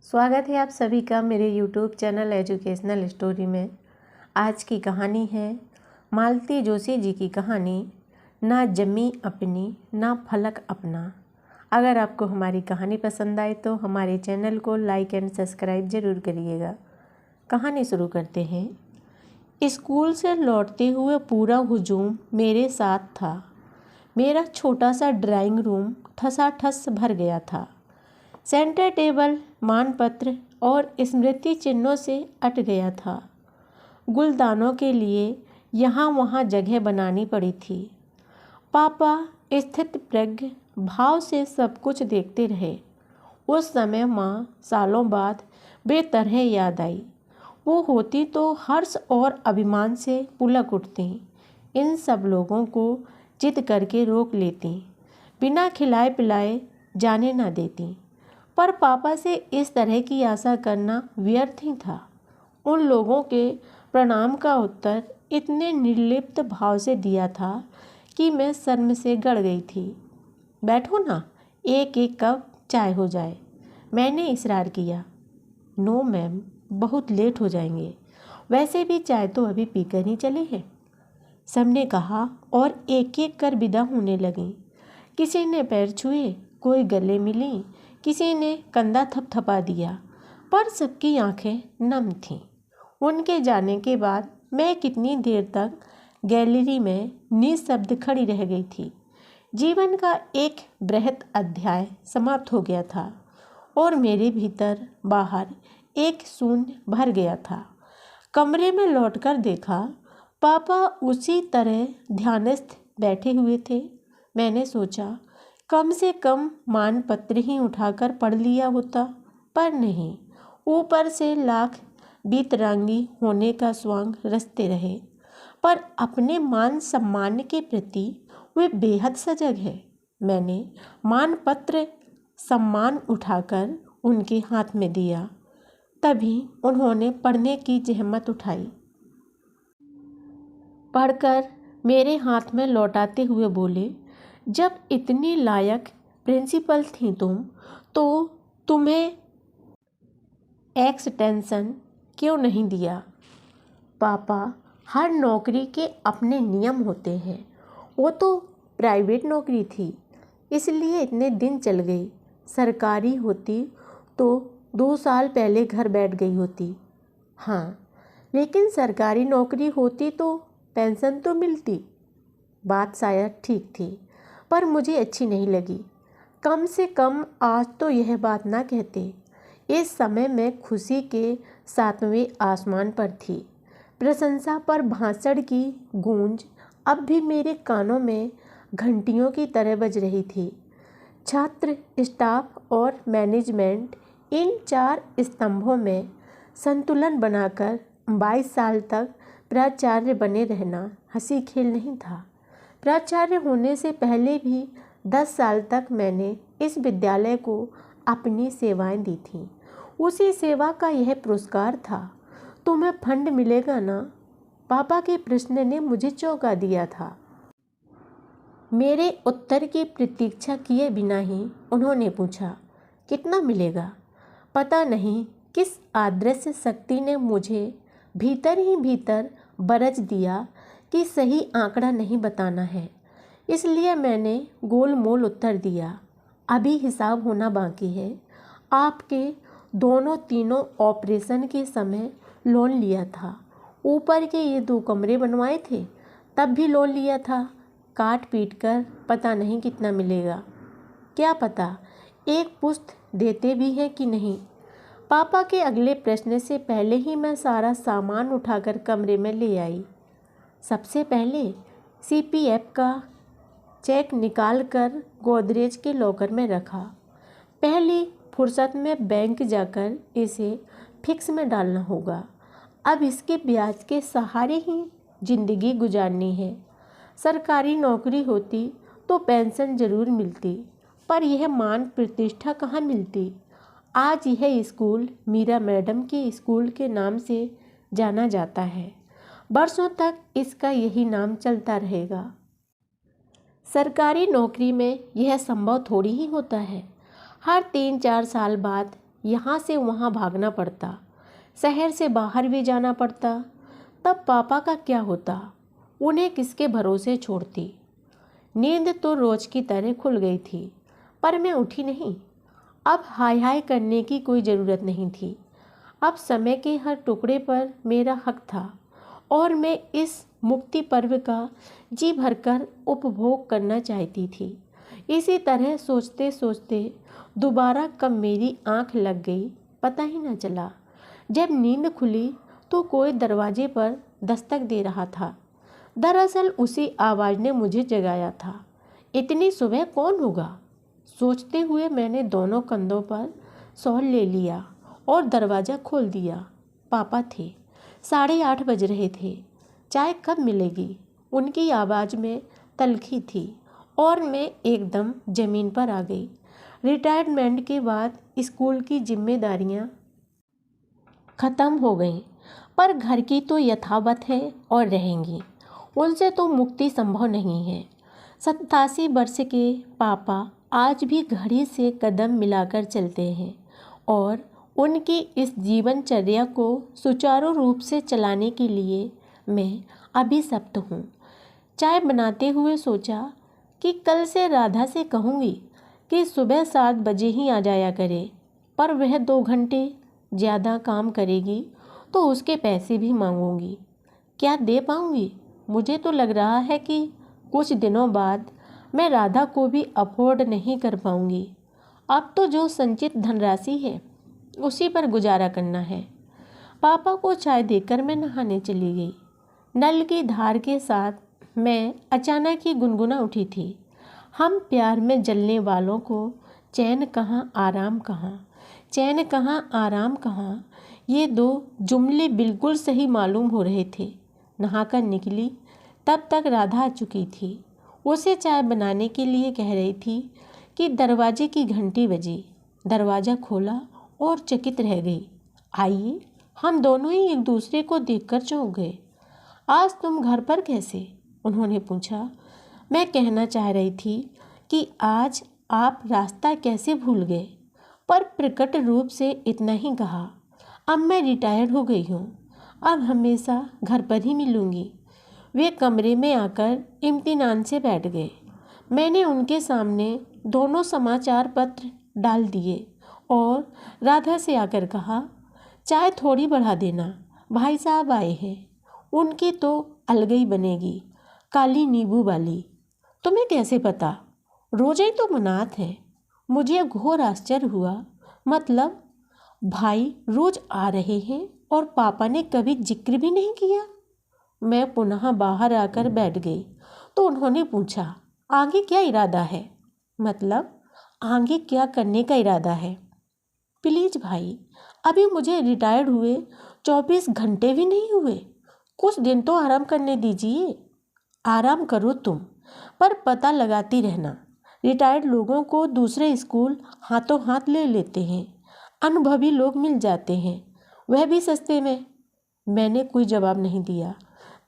स्वागत है आप सभी का मेरे YouTube चैनल एजुकेशनल स्टोरी में। आज की कहानी है मालती जोशी जी की कहानी, ना जमी अपनी ना फलक अपना। अगर आपको हमारी कहानी पसंद आए तो हमारे चैनल को लाइक एंड सब्सक्राइब ज़रूर करिएगा। कहानी शुरू करते हैं। स्कूल से लौटते हुए पूरा हुजूम मेरे साथ था। मेरा छोटा सा ड्राइंग रूम ठसाठस भर गया था। सेंटर टेबल मानपत्र और स्मृति चिन्हों से अट गया था। गुलदानों के लिए यहाँ वहाँ जगह बनानी पड़ी थी। पापा स्थित प्रज्ञ भाव से सब कुछ देखते रहे। उस समय माँ सालों बाद बेतरह याद आई। वो होती तो हर्ष और अभिमान से पुलक उठती, इन सब लोगों को जिद करके रोक लेती, बिना खिलाए पिलाए जाने न देती। पर पापा से इस तरह की आशा करना व्यर्थ ही था। उन लोगों के प्रणाम का उत्तर इतने निर्लिप्त भाव से दिया था कि मैं शर्म से गड़ गई थी। बैठो ना, एक एक कप चाय हो जाए, मैंने इसरार किया। नो मैम, बहुत लेट हो जाएंगे, वैसे भी चाय तो अभी पीकर ही चले हैं, सबने कहा और एक एक कर विदा होने लगी। किसी ने पैर छुए, कोई गले मिली, किसी ने कंधा थपथपा दिया, पर सबकी आंखें नम थीं। उनके जाने के बाद मैं कितनी देर तक गैलरी में निःशब्द खड़ी रह गई थी। जीवन का एक बृहत अध्याय समाप्त हो गया था और मेरे भीतर बाहर एक शून्य भर गया था। कमरे में लौटकर देखा, पापा उसी तरह ध्यानस्थ बैठे हुए थे। मैंने सोचा कम से कम मानपत्र ही उठाकर पढ़ लिया होता, पर नहीं, ऊपर से लाख बीतरांगी होने का स्वांग रचते रहे, पर अपने मान सम्मान के प्रति वे बेहद सजग है। मैंने मानपत्र सम्मान उठाकर उनके हाथ में दिया, तभी उन्होंने पढ़ने की जहमत उठाई। पढ़कर मेरे हाथ में लौटाते हुए बोले, जब इतनी लायक प्रिंसिपल थी तुम, तो तुम्हें एक्सटेंशन क्यों नहीं दिया? पापा, हर नौकरी के अपने नियम होते हैं। वो तो प्राइवेट नौकरी थी, इसलिए इतने दिन चल गई। सरकारी होती तो 2 साल पहले घर बैठ गई होती। हाँ, लेकिन सरकारी नौकरी होती तो पेंशन तो मिलती। बात शायद ठीक थी, पर मुझे अच्छी नहीं लगी। कम से कम आज तो यह बात ना कहते। इस समय मैं खुशी के 7वें आसमान पर थी। प्रशंसा पर भाषण की गूंज अब भी मेरे कानों में घंटियों की तरह बज रही थी। छात्र, स्टाफ और मैनेजमेंट, इन 4 स्तंभों में संतुलन बनाकर 22 साल तक प्राचार्य बने रहना हंसी खेल नहीं था। प्राचार्य होने से पहले भी 10 साल तक मैंने इस विद्यालय को अपनी सेवाएं दी थीं। उसी सेवा का यह पुरस्कार था। तुम्हें फंड मिलेगा ना? पापा के प्रश्न ने मुझे चौंका दिया था। मेरे उत्तर की प्रतीक्षा किए बिना ही उन्होंने पूछा, कितना मिलेगा? पता नहीं किस अदृश्य शक्ति ने मुझे भीतर ही भीतर बरज दिया कि सही आंकड़ा नहीं बताना है, इसलिए मैंने गोलमोल उत्तर दिया, अभी हिसाब होना बाकी है। आपके दोनों तीनों ऑपरेशन के समय लोन लिया था। ऊपर के ये 2 कमरे बनवाए थे, तब भी लोन लिया था। काट पीट कर पता नहीं कितना मिलेगा। क्या पता एक पुश्त देते भी हैं कि नहीं। पापा के अगले प्रश्न से पहले ही मैं सारा सामान उठाकर कमरे में ले आई। सबसे पहले CPF का चेक निकालकर गोदरेज के लॉकर में रखा। पहली फुर्सत में बैंक जाकर इसे फिक्स में डालना होगा। अब इसके ब्याज के सहारे ही जिंदगी गुजारनी है। सरकारी नौकरी होती तो पेंशन जरूर मिलती, पर यह मान प्रतिष्ठा कहाँ मिलती। आज यह स्कूल मीरा मैडम के स्कूल के नाम से जाना जाता है। बरसों तक इसका यही नाम चलता रहेगा। सरकारी नौकरी में यह संभव थोड़ी ही होता है। हर 3-4 साल बाद यहाँ से वहाँ भागना पड़ता, शहर से बाहर भी जाना पड़ता, तब पापा का क्या होता? उन्हें किसके भरोसे छोड़ती? नींद तो रोज की तरह खुल गई थी, पर मैं उठी नहीं। अब हाय हाय करने की कोई ज़रूरत नहीं थी। अब समय के हर टुकड़े पर मेरा हक था और मैं इस मुक्ति पर्व का जी भरकर उपभोग करना चाहती थी। इसी तरह सोचते सोचते दोबारा कब मेरी आंख लग गई पता ही न चला। जब नींद खुली तो कोई दरवाजे पर दस्तक दे रहा था। दरअसल उसी आवाज़ ने मुझे जगाया था। इतनी सुबह कौन होगा? सोचते हुए मैंने दोनों कंधों पर शॉल ले लिया और दरवाज़ा खोल दिया। पापा थे। 8:30 बज रहे थे। चाय कब मिलेगी? उनकी आवाज़ में तल्खी थी और मैं एकदम ज़मीन पर आ गई। रिटायरमेंट के बाद स्कूल की जिम्मेदारियां ख़त्म हो गईं, पर घर की तो यथावत है और रहेंगी। उनसे तो मुक्ति संभव नहीं है। 87 वर्ष के पापा आज भी घड़ी से कदम मिलाकर चलते हैं और उनकी इस जीवनचर्या को सुचारू रूप से चलाने के लिए मैं अभिशप्त हूँ। चाय बनाते हुए सोचा कि कल से राधा से कहूँगी कि सुबह 7 बजे ही आ जाया करे, पर वह 2 घंटे ज़्यादा काम करेगी तो उसके पैसे भी मांगूंगी। क्या दे पाऊँगी? मुझे तो लग रहा है कि कुछ दिनों बाद मैं राधा को भी अफोर्ड नहीं कर पाऊँगी। अब तो जो संचित धनराशि है उसी पर गुजारा करना है। पापा को चाय देकर मैं नहाने चली गई। नल की धार के साथ मैं अचानक ही गुनगुना उठी थी। हम प्यार में जलने वालों को चैन कहाँ आराम कहाँ, चैन कहाँ आराम कहाँ, ये 2 जुमले बिल्कुल सही मालूम हो रहे थे। नहाकर निकली तब तक राधा आ चुकी थी। उसे चाय बनाने के लिए कह रही थी कि दरवाजे की घंटी बजी। दरवाज़ा खोला और चकित रह गई। आइए, हम दोनों ही एक दूसरे को देखकर चौंक गए। आज तुम घर पर कैसे? उन्होंने पूछा। मैं कहना चाह रही थी कि आज आप रास्ता कैसे भूल गए, पर प्रकट रूप से इतना ही कहा। अब मैं रिटायर हो गई हूँ, अब हमेशा घर पर ही मिलूँगी। वे कमरे में आकर इम्तिनान से बैठ गए। मैंने उनके सामने दोनों समाचार पत्र डाल दिए और राधा से आकर कहा, चाय थोड़ी बढ़ा देना, भाई साहब आए हैं। उनकी तो अलगई बनेगी, काली नींबू वाली। तुम्हें कैसे पता? रोज़ ही तो मनात है। मुझे घोर आश्चर्य हुआ। मतलब भाई रोज़ आ रहे हैं और पापा ने कभी जिक्र भी नहीं किया। मैं पुनः बाहर आकर बैठ गई तो उन्होंने पूछा, आगे क्या इरादा है? मतलब आगे क्या करने का इरादा है? प्लीज़ भाई, अभी मुझे रिटायर्ड हुए 24 घंटे भी नहीं हुए। कुछ दिन तो आराम करने दीजिए। आराम करो तुम, पर पता लगाती रहना। रिटायर्ड लोगों को दूसरे स्कूल हाथों हाथ ले लेते हैं। अनुभवी लोग मिल जाते हैं, वह भी सस्ते में। मैंने कोई जवाब नहीं दिया।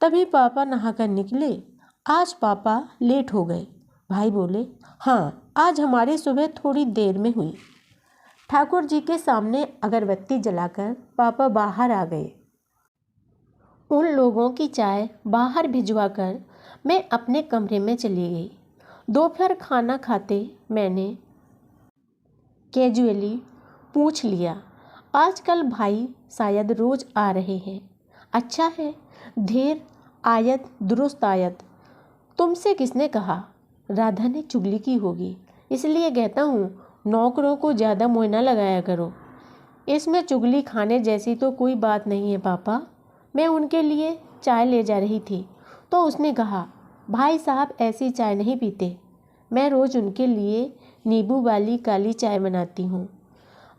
तभी पापा नहाकर निकले। आज पापा लेट हो गए। भाई बोले, हाँ आज हमारी सुबह थोड़ी देर में हुई। ठाकुर जी के सामने अगरबत्ती जलाकर पापा बाहर आ गए। उन लोगों की चाय बाहर भिजवाकर मैं अपने कमरे में चली गई। दोपहर खाना खाते मैंने कैजुअली पूछ लिया, आजकल भाई शायद रोज़ आ रहे हैं। अच्छा है, देर आयत दुरुस्त आयत। तुमसे किसने कहा? राधा ने चुगली की होगी, इसलिए कहता हूँ नौकरों को ज़्यादा मोह न लगाया करो। इसमें चुगली खाने जैसी तो कोई बात नहीं है पापा। मैं उनके लिए चाय ले जा रही थी तो उसने कहा, भाई साहब ऐसी चाय नहीं पीते। मैं रोज़ उनके लिए नींबू वाली काली चाय बनाती हूँ।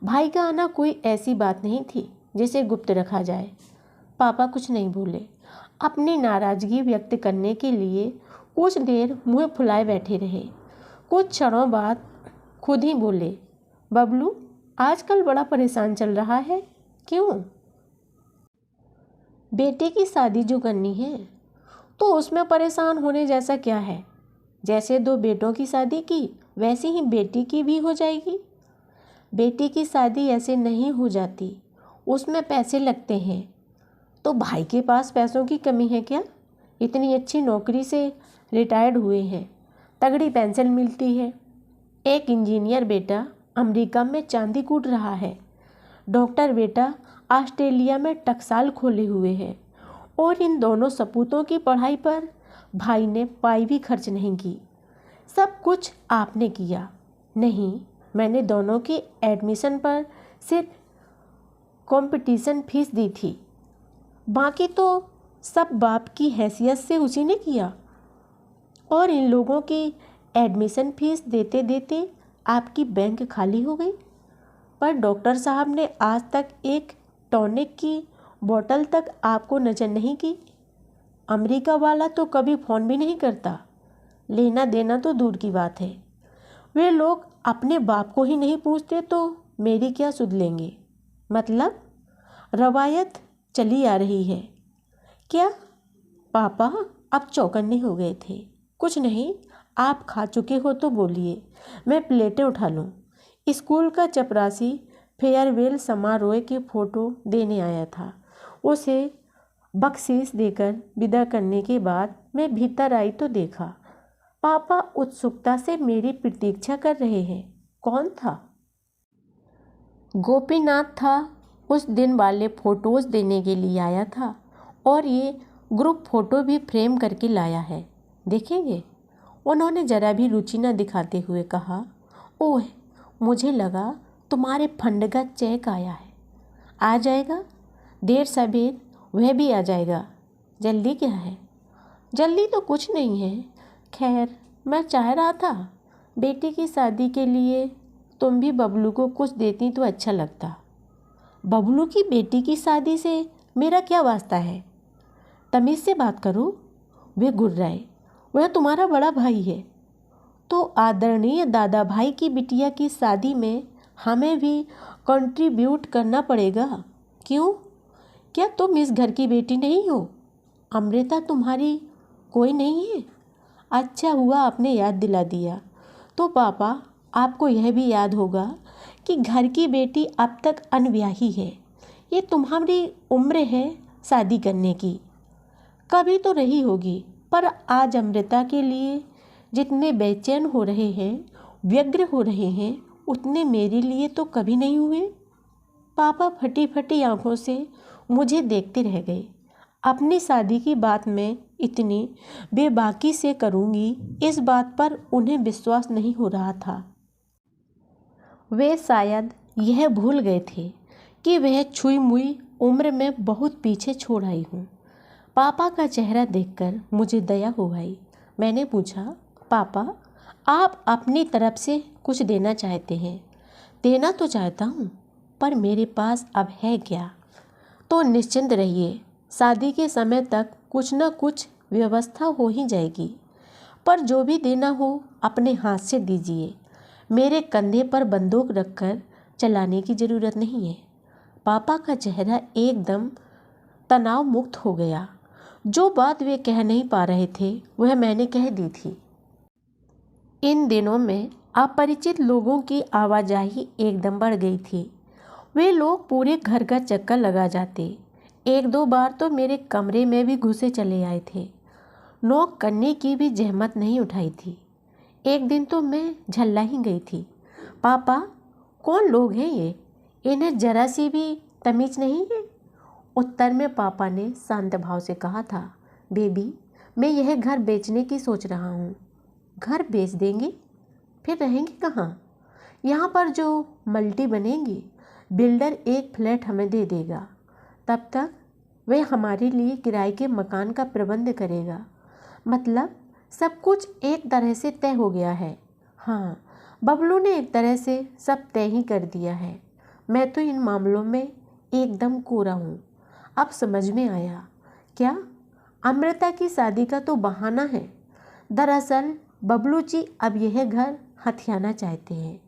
भाई का आना कोई ऐसी बात नहीं थी जिसे गुप्त रखा जाए। पापा कुछ नहीं बोले। अपनी नाराज़गी व्यक्त करने के लिए कुछ देर मुँह फुलाए बैठे रहे। कुछ क्षणों बाद खुद ही बोले, बबलू आजकल बड़ा परेशान चल रहा है, क्यों? बेटे की शादी जो करनी है तो उसमें परेशान होने जैसा क्या है? जैसे 2 बेटों की शादी की वैसे ही बेटी की भी हो जाएगी। बेटी की शादी ऐसे नहीं हो जाती, उसमें पैसे लगते हैं। तो भाई के पास पैसों की कमी है क्या? इतनी अच्छी नौकरी से रिटायर्ड हुए हैं, तगड़ी पेंशन मिलती है। एक इंजीनियर बेटा अमेरिका में चांदी कूट रहा है, डॉक्टर बेटा ऑस्ट्रेलिया में टकसाल खोले हुए हैं, और इन दोनों सपूतों की पढ़ाई पर भाई ने पाई भी खर्च नहीं की। सब कुछ आपने किया। नहीं, मैंने दोनों की एडमिशन पर सिर्फ कंपटीशन फीस दी थी, बाकी तो सब बाप की हैसियत से उसी ने किया। और इन लोगों की एडमिशन फीस देते देते आपकी बैंक खाली हो गई। पर डॉक्टर साहब ने आज तक एक टॉनिक की बोतल तक आपको नज़र नहीं की। अमेरिका वाला तो कभी फ़ोन भी नहीं करता, लेना देना तो दूर की बात है। वे लोग अपने बाप को ही नहीं पूछते तो मेरी क्या सुध लेंगे। मतलब रवायत चली आ रही है क्या? पापा अब चौकन्ने हो गए थे। कुछ नहीं, आप खा चुके हो तो बोलिए, मैं प्लेटें उठा लूँ। स्कूल का चपरासी फेयरवेल समारोह के फ़ोटो देने आया था। उसे बख्शीश देकर विदा करने के बाद मैं भीतर आई तो देखा पापा उत्सुकता से मेरी प्रतीक्षा कर रहे हैं। कौन था? गोपीनाथ था। उस दिन वाले फ़ोटोज़ देने के लिए आया था और ये ग्रुप फ़ोटो भी फ्रेम करके लाया है, देखेंगे? उन्होंने ज़रा भी रुचि न दिखाते हुए कहा। ओह, मुझे लगा तुम्हारे फंड का चेक आया है। आ जाएगा, देर सवेर वह भी आ जाएगा। जल्दी क्या है? जल्दी तो कुछ नहीं है। खैर, मैं चाह रहा था बेटी की शादी के लिए तुम भी बबलू को कुछ देती तो अच्छा लगता। बबलू की बेटी की शादी से मेरा क्या वास्ता है? तमीज़ से बात करो। वे गुर्राए। वह तुम्हारा बड़ा भाई है, तो आदरणीय दादा भाई की बिटिया की शादी में हमें भी कंट्रीब्यूट करना पड़ेगा। क्यों? क्या तुम इस घर की बेटी नहीं हो? अमृता तुम्हारी कोई नहीं है? अच्छा हुआ आपने याद दिला दिया। तो पापा, आपको यह भी याद होगा कि घर की बेटी अब तक अनब्याही है। ये तुम्हारी उम्र है शादी करने की। कभी तो रही होगी, पर आज अमृता के लिए जितने बेचैन हो रहे हैं, व्यग्र हो रहे हैं, उतने मेरे लिए तो कभी नहीं हुए। पापा फटी फटी आंखों से मुझे देखते रह गए। अपनी शादी की बात मैं इतनी बेबाकी से करूँगी, इस बात पर उन्हें विश्वास नहीं हो रहा था। वे शायद यह भूल गए थे कि वह छुई मुई उम्र में बहुत पीछे छोड़ आई हूँ। पापा का चेहरा देखकर मुझे दया हो आई। मैंने पूछा, पापा, आप अपनी तरफ से कुछ देना चाहते हैं? देना तो चाहता हूँ, पर मेरे पास अब है क्या? तो निश्चिंत रहिए, शादी के समय तक कुछ न कुछ व्यवस्था हो ही जाएगी। पर जो भी देना हो अपने हाथ से दीजिए। मेरे कंधे पर बंदूक रखकर चलाने की ज़रूरत नहीं है। पापा का चेहरा एकदम तनाव मुक्त हो गया। जो बात वे कह नहीं पा रहे थे वह मैंने कह दी थी। इन दिनों में अपरिचित लोगों की आवाजाही एकदम बढ़ गई थी। वे लोग पूरे घर का चक्कर लगा जाते। एक दो बार तो मेरे कमरे में भी घुसे चले आए थे। नॉक करने की भी जहमत नहीं उठाई थी। एक दिन तो मैं झल्ला ही गई थी। पापा, कौन लोग हैं ये? इन्हें जरा सी भी तमीज़ नहीं है। उत्तर में पापा ने शांत भाव से कहा था, बेबी, मैं यह घर बेचने की सोच रहा हूँ। घर बेच देंगे? फिर रहेंगे कहाँ? यहाँ पर जो मल्टी बनेगी, बिल्डर एक फ्लैट हमें दे देगा। तब तक वह हमारे लिए किराए के मकान का प्रबंध करेगा। मतलब सब कुछ एक तरह से तय हो गया है। हाँ, बबलू ने एक तरह से सब तय ही कर दिया है। मैं तो इन मामलों में एकदम कोरा हूँ। अब समझ में आया। क्या? अमृता की शादी का तो बहाना है। दरअसल बबलू जी अब यह घर हथियाना चाहते हैं,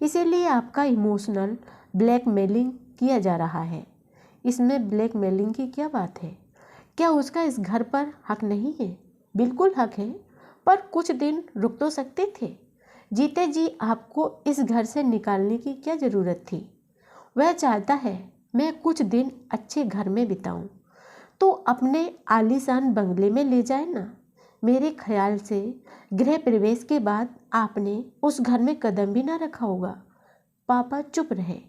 इसीलिए आपका इमोशनल ब्लैकमेलिंग किया जा रहा है। इसमें ब्लैकमेलिंग की क्या बात है? क्या उसका इस घर पर हक नहीं है? बिल्कुल हक है, पर कुछ दिन रुक तो सकते थे। जीते जी आपको इस घर से निकालने की क्या ज़रूरत थी? वह चाहता है मैं कुछ दिन अच्छे घर में बिताऊं, तो अपने आलीशान बंगले में ले जाए ना। मेरे ख्याल से गृह प्रवेश के बाद आपने उस घर में कदम भी ना रखा होगा। पापा चुप रहे।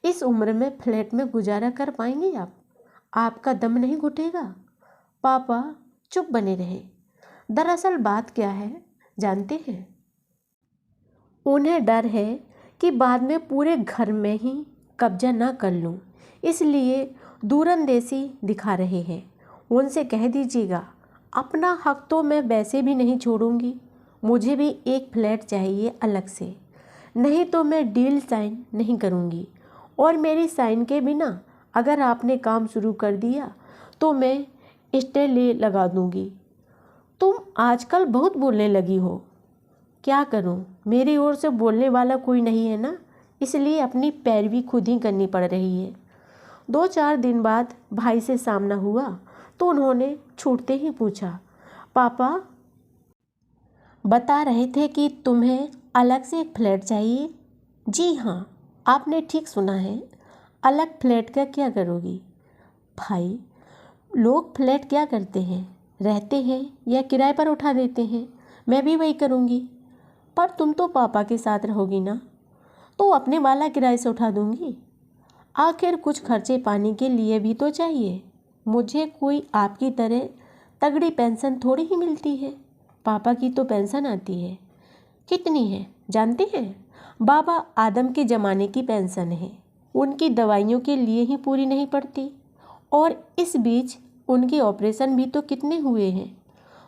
इस उम्र में फ्लैट में गुजारा कर पाएंगे आप? आपका दम नहीं घुटेगा? पापा चुप बने रहे। दरअसल बात क्या है जानते हैं? उन्हें डर है कि बाद में पूरे घर में ही कब्जा ना कर लूं, इसलिए दूरंदेशी दिखा रहे हैं। उनसे कह दीजिएगा अपना हक तो मैं वैसे भी नहीं छोड़ूंगी, मुझे भी एक फ्लैट चाहिए अलग से, नहीं तो मैं डील साइन नहीं करूंगी। और मेरी साइन के बिना अगर आपने काम शुरू कर दिया तो मैं स्टे ले लगा दूंगी। तुम आजकल बहुत बोलने लगी हो। क्या करूं, मेरी ओर से बोलने वाला कोई नहीं है ना, इसलिए अपनी पैरवी खुद ही करनी पड़ रही है। 2-4 दिन बाद भाई से सामना हुआ तो उन्होंने छूटते ही पूछा, पापा बता रहे थे कि तुम्हें अलग से एक फ्लैट चाहिए? जी हाँ, आपने ठीक सुना है। अलग फ्लैट का क्या करोगी? भाई, लोग फ्लैट क्या करते हैं, रहते हैं या किराए पर उठा देते हैं। मैं भी वही करूँगी। पर तुम तो पापा के साथ रहोगी ना, तो अपने वाला किराए से उठा दूँगी। आखिर कुछ खर्चे पानी के लिए भी तो चाहिए। मुझे कोई आपकी तरह तगड़ी पेंशन थोड़ी ही मिलती है। पापा की तो पेंशन आती है। कितनी है जानते हैं? बाबा आदम के ज़माने की पेंशन है। उनकी दवाइयों के लिए ही पूरी नहीं पड़ती, और इस बीच उनके ऑपरेशन भी तो कितने हुए हैं।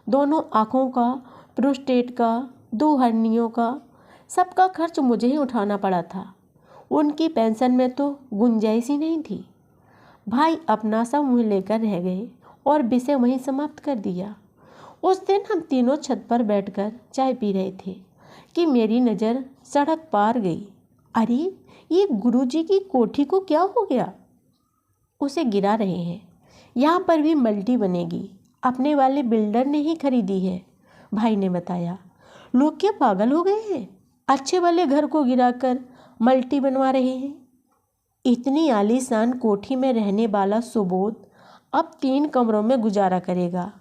दोनों आँखों का, प्रोस्टेट का, 2 हर्नियों का, सबका खर्च मुझे ही उठाना पड़ा था। उनकी पेंशन में तो गुंजाइश ही नहीं थी। भाई अपना सा मुँह लेकर रह गए और विषय वहीं समाप्त कर दिया। उस दिन हम तीनों छत पर बैठकर चाय पी रहे थे कि मेरी नज़र सड़क पार गई। अरे, ये गुरुजी की कोठी को क्या हो गया? उसे गिरा रहे हैं। यहाँ पर भी मल्टी बनेगी, अपने वाले बिल्डर ने ही खरीदी है, भाई ने बताया। लोग क्या पागल हो गए हैं? अच्छे वाले घर को गिराकर मल्टी बनवा रहे हैं। इतनी आलीशान कोठी में रहने वाला सुबोध अब 3 कमरों में गुजारा करेगा।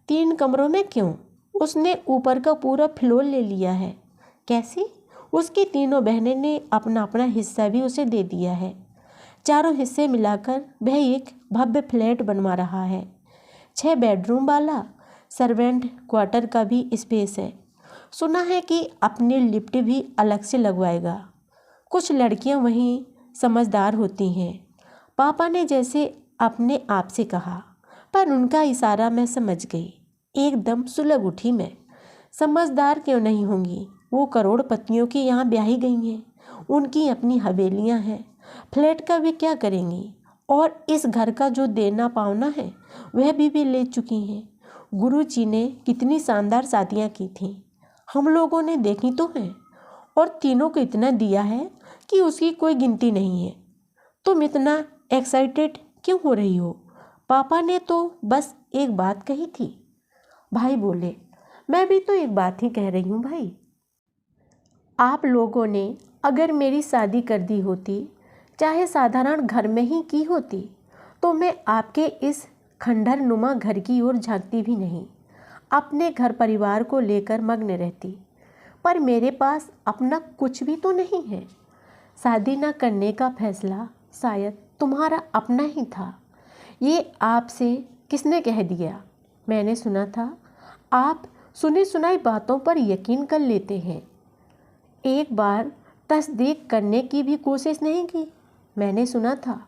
3 कमरों में क्यों, उसने ऊपर का पूरा फ्लोर ले लिया है। कैसे? उसकी तीनों बहनें ने अपना अपना हिस्सा भी उसे दे दिया है। चारों हिस्से मिलाकर वह एक भव्य फ्लैट बनवा रहा है। 6 बेडरूम वाला, सर्वेंट क्वार्टर का भी स्पेस है। सुना है कि अपनी लिफ्ट भी अलग से लगवाएगा। कुछ लड़कियां वहीं समझदार होती हैं। पापा ने जैसे अपने आप से कहा, पर उनका इशारा मैं समझ गई। एकदम सुलग उठी मैं। समझदार क्यों नहीं होंगी, वो करोड़पतियों के यहाँ ब्याही गई हैं। उनकी अपनी हवेलियाँ हैं। फ्लैट का भी क्या करेंगी, और इस घर का जो देना पावना है वह भी ले चुकी हैं। गुरुजी ने कितनी शानदार शादियाँ की थीं, हम लोगों ने देखी तो हैं, और तीनों को इतना दिया है कि उसकी कोई गिनती नहीं है। तुम इतना एक्साइटेड क्यों हो रही हो? पापा ने तो बस एक बात कही थी। भाई बोले, मैं भी तो एक बात ही कह रही हूँ भाई। आप लोगों ने अगर मेरी शादी कर दी होती, चाहे साधारण घर में ही की होती, तो मैं आपके इस खंडहर नुमा घर की ओर झांकती भी नहीं, अपने घर परिवार को लेकर मग्न रहती। पर मेरे पास अपना कुछ भी तो नहीं है। शादी न करने का फैसला शायद तुम्हारा अपना ही था। ये आपसे किसने कह दिया? मैंने सुना था आप सुनी सुनाई बातों पर यकीन कर लेते हैं। एक बार तस्दीक करने की भी कोशिश नहीं की। मैंने सुना था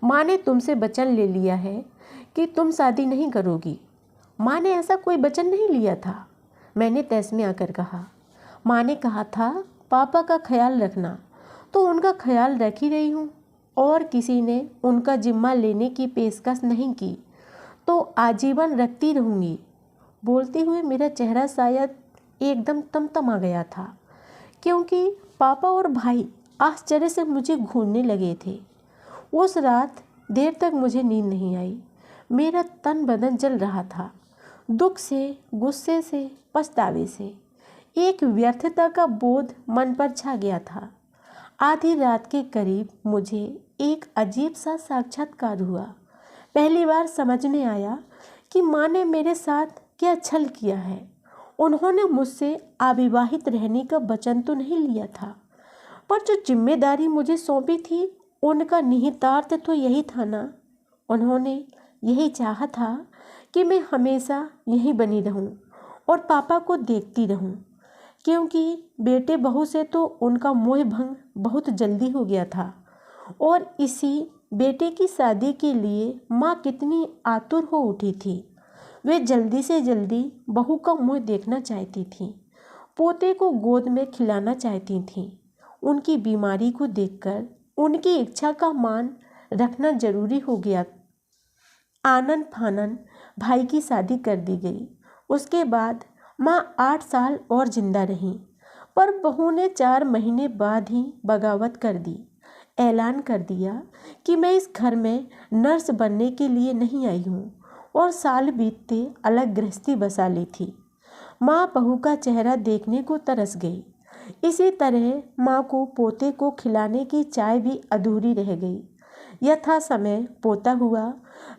माँ ने तुमसे वचन ले लिया है कि तुम शादी नहीं करोगी। माँ ने ऐसा कोई वचन नहीं लिया था, मैंने तैस में आकर कहा। माँ ने कहा था पापा का ख्याल रखना, तो उनका ख्याल रख ही रही हूँ, और किसी ने उनका जिम्मा लेने की पेशकश नहीं की तो आजीवन रखती रहूँगी। बोलते हुए मेरा चेहरा शायद एकदम तमतमा गया था, क्योंकि पापा और भाई आश्चर्य से मुझे घूरने लगे थे। उस रात देर तक मुझे नींद नहीं आई। मेरा तन बदन जल रहा था, दुख से, गुस्से से, पछतावे से। एक व्यर्थता का बोध मन पर छा गया था। आधी रात के करीब मुझे एक अजीब सा साक्षात्कार हुआ। पहली बार समझ में आया कि माँ ने मेरे साथ क्या छल किया है। उन्होंने मुझसे अविवाहित रहने का वचन तो नहीं लिया था, पर जो जिम्मेदारी मुझे सौंपी थी उनका निहितार्थ तो यही था ना। उन्होंने यही चाहा था कि मैं हमेशा यहीं बनी रहूं और पापा को देखती रहूं, क्योंकि बेटे बहू से तो उनका मोह भंग बहुत जल्दी हो गया था। और इसी बेटे की शादी के लिए माँ कितनी आतुर हो उठी थी। वे जल्दी से जल्दी बहू का मुँह देखना चाहती थी, पोते को गोद में खिलाना चाहती थी। उनकी बीमारी को देखकर उनकी इच्छा का मान रखना जरूरी हो गया। आनन फानन भाई की शादी कर दी गई। उसके बाद माँ 8 साल और जिंदा रही, पर बहू ने 4 महीने बाद ही बगावत कर दी। ऐलान कर दिया कि मैं इस घर में नर्स बनने के लिए नहीं आई हूँ, और साल बीतते अलग गृहस्थी बसा ली थी। माँ बहू का चेहरा देखने को तरस गई। इसी तरह माँ को पोते को खिलाने की चाय भी अधूरी रह गई। यथा समय पोता हुआ,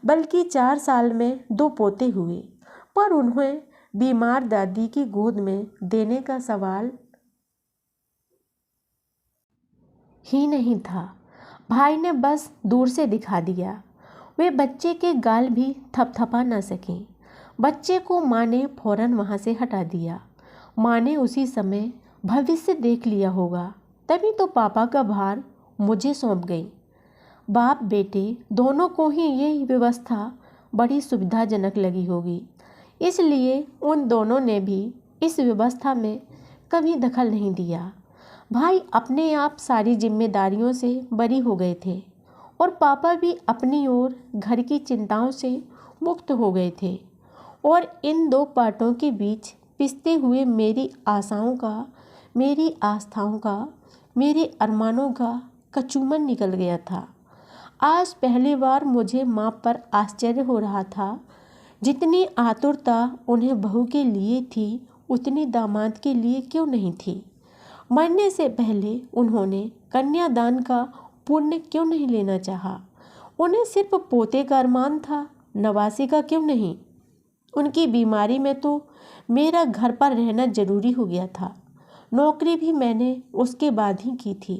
बल्कि 4 साल में 2 पोते हुए, पर उन्हें बीमार दादी की गोद में देने का सवाल ही नहीं था। भाई ने बस दूर से दिखा दिया। वे बच्चे के गाल भी थपथपा न सके। बच्चे को माँ ने फौरन वहाँ से हटा दिया। माँ ने उसी समय भविष्य देख लिया होगा, तभी तो पापा का भार मुझे सौंप गई। बाप बेटे दोनों को ही ये व्यवस्था बड़ी सुविधाजनक लगी होगी, इसलिए उन दोनों ने भी इस व्यवस्था में कभी दखल नहीं दिया। भाई अपने आप सारी जिम्मेदारियों से बरी हो गए थे, और पापा भी अपनी ओर घर की चिंताओं से मुक्त हो गए थे। और इन 2 पार्टों के बीच पिसते हुए मेरी आशाओं का, मेरी आस्थाओं का, मेरे अरमानों का कचूमन निकल गया था। आज पहली बार मुझे माँ पर आश्चर्य हो रहा था। जितनी आतुरता उन्हें बहू के लिए थी, उतनी दामाद के लिए क्यों नहीं थी। मरने से पहले उन्होंने कन्यादान का पुण्य क्यों नहीं लेना चाहा। उन्हें सिर्फ पोते का अरमान था, नवासी का क्यों नहीं। उनकी बीमारी में तो मेरा घर पर रहना जरूरी हो गया था। नौकरी भी मैंने उसके बाद ही की थी,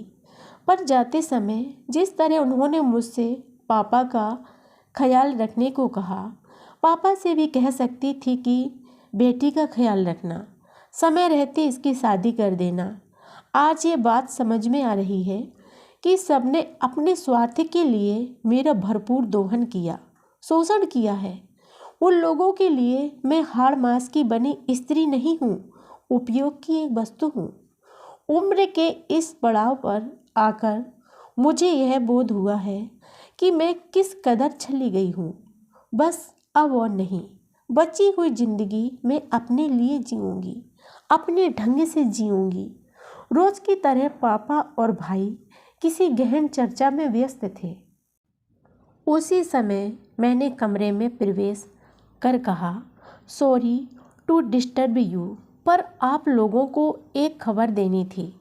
पर जाते समय जिस तरह उन्होंने मुझसे पापा का ख्याल रखने को कहा, पापा से भी कह सकती थी कि बेटी का ख्याल रखना, समय रहते इसकी शादी कर देना। आज ये बात समझ में आ रही है कि सबने अपने स्वार्थ के लिए मेरा भरपूर दोहन किया, शोषण किया है। उन लोगों के लिए मैं हाड़ मांस की बनी स्त्री नहीं हूँ, उपयोग की एक वस्तु हूँ। उम्र के इस पड़ाव पर आकर मुझे यह बोध हुआ है कि मैं किस कदर छली गई हूँ। बस अब और नहीं, बची हुई जिंदगी मैं अपने लिए जीऊँगी, अपने ढंग से जीऊँगी। रोज की तरह पापा और भाई किसी गहन चर्चा में व्यस्त थे। उसी समय मैंने कमरे में प्रवेश कर कहा, सॉरी टू डिस्टर्ब यू, पर आप लोगों को एक खबर देनी थी।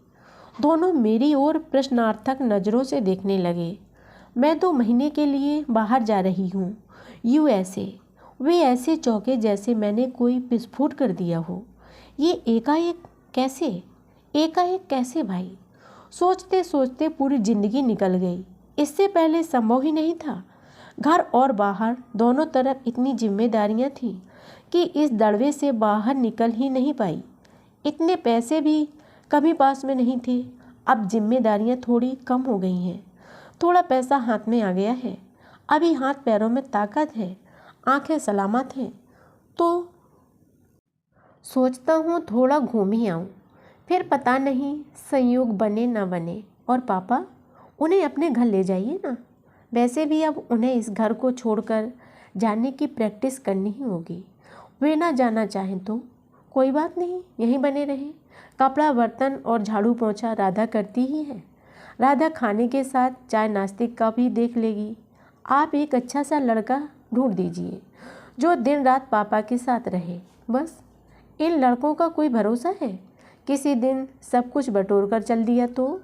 दोनों मेरी ओर प्रश्नार्थक नज़रों से देखने लगे। मैं 2 महीने के लिए बाहर जा रही हूँ, USA। वे ऐसे चौंके जैसे मैंने कोई विस्फोट कर दिया हो। ये एकाएक कैसे भाई? सोचते सोचते पूरी जिंदगी निकल गई। इससे पहले संभव ही नहीं था। घर और बाहर दोनों तरफ इतनी जिम्मेदारियां थीं कि इस दड़वे से बाहर निकल ही नहीं पाई। इतने पैसे भी कभी पास में नहीं थे। अब जिम्मेदारियां थोड़ी कम हो गई हैं। थोड़ा पैसा हाथ में आ गया है। अभी हाथ पैरों में ताकत है, आंखें सलामत हैं, तो सोचता हूँ थोड़ा घूम ही आऊँ। फिर पता नहीं संयोग बने ना बने। और पापा, उन्हें अपने घर ले जाइए ना। वैसे भी अब उन्हें इस घर को छोड़कर जाने की प्रैक्टिस करनी ही होगी। वे ना जाना चाहें तो कोई बात नहीं, यहीं बने रहें। कपड़ा बर्तन और झाड़ू पोंछा राधा करती ही है। राधा खाने के साथ चाय नाश्ते का भी देख लेगी। आप एक अच्छा सा लड़का ढूंढ दीजिए जो दिन रात पापा के साथ रहे। बस इन लड़कों का कोई भरोसा है? किसी दिन सब कुछ बटोर कर चल दिया तो?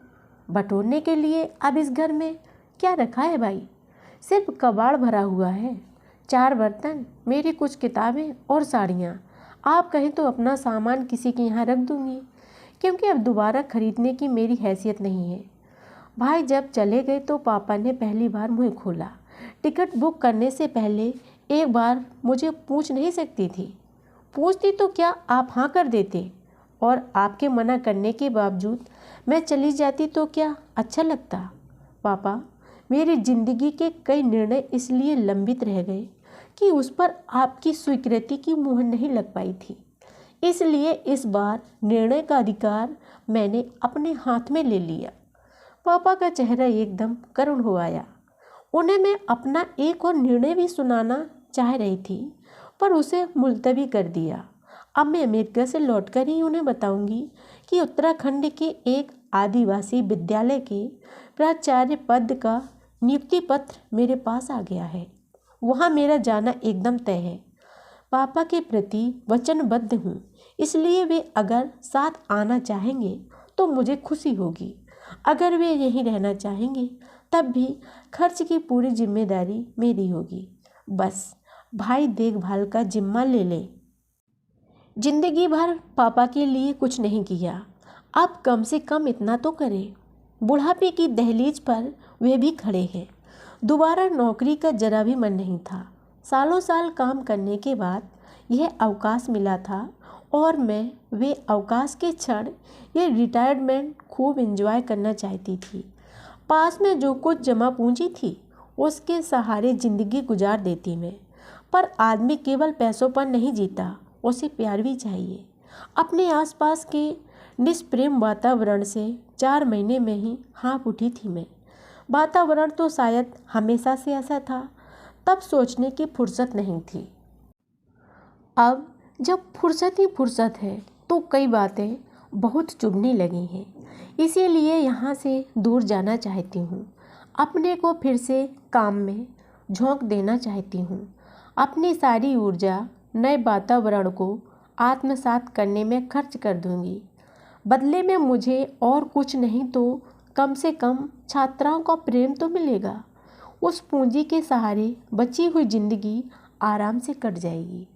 बटोरने के लिए अब इस घर में क्या रखा है भाई? सिर्फ कबाड़ भरा हुआ है, 4 बर्तन, मेरी कुछ किताबें और साड़ियाँ। आप कहें तो अपना सामान किसी के यहाँ रख दूँगी, क्योंकि अब दोबारा खरीदने की मेरी हैसियत नहीं है। भाई जब चले गए तो पापा ने पहली बार मुँह खोला। टिकट बुक करने से पहले एक बार मुझे पूछ नहीं सकती थी? पूछती तो क्या आप हाँ कर देते? और आपके मना करने के बावजूद मैं चली जाती तो क्या अच्छा लगता? पापा, मेरी ज़िंदगी के कई निर्णय इसलिए लंबित रह गए कि उस पर आपकी स्वीकृति की मुहर नहीं लग पाई थी। इसलिए इस बार निर्णय का अधिकार मैंने अपने हाथ में ले लिया। पापा का चेहरा एकदम करुण हो आया। उन्हें मैं अपना एक और निर्णय भी सुनाना चाह रही थी, पर उसे मुलतवी कर दिया। अब मैं अमेरिका से लौटकर ही उन्हें बताऊंगी कि उत्तराखंड के एक आदिवासी विद्यालय के प्राचार्य पद का नियुक्ति पत्र मेरे पास आ गया है। वहाँ मेरा जाना एकदम तय है। पापा के प्रति वचनबद्ध हूँ, इसलिए वे अगर साथ आना चाहेंगे तो मुझे खुशी होगी। अगर वे यहीं रहना चाहेंगे तब भी खर्च की पूरी जिम्मेदारी मेरी होगी। बस भाई देखभाल का जिम्मा ले ले। जिंदगी भर पापा के लिए कुछ नहीं किया, अब कम से कम इतना तो करें। बुढ़ापे की दहलीज पर वे भी खड़े हैं। दोबारा नौकरी का जरा भी मन नहीं था। सालों साल काम करने के बाद यह अवकाश मिला था और मैं वे अवकाश के क्षण, ये रिटायरमेंट खूब एंजॉय करना चाहती थी। पास में जो कुछ जमा पूंजी थी उसके सहारे ज़िंदगी गुजार देती मैं। पर आदमी केवल पैसों पर नहीं जीता, उसे प्यार भी चाहिए। अपने आसपास के निष्प्रेम वातावरण से 4 महीने में ही हाँफ उठी थी मैं। वातावरण तो शायद हमेशा से ऐसा था, तब सोचने की फुर्सत नहीं थी। अब जब फुर्सत ही फुर्सत है तो कई बातें बहुत चुभने लगी हैं। इसीलिए यहाँ से दूर जाना चाहती हूँ। अपने को फिर से काम में झोंक देना चाहती हूँ। अपनी सारी ऊर्जा नए वातावरण को आत्मसात करने में खर्च कर दूंगी। बदले में मुझे और कुछ नहीं तो कम से कम छात्राओं का प्रेम तो मिलेगा। उस पूंजी के सहारे बची हुई जिंदगी आराम से कट जाएगी।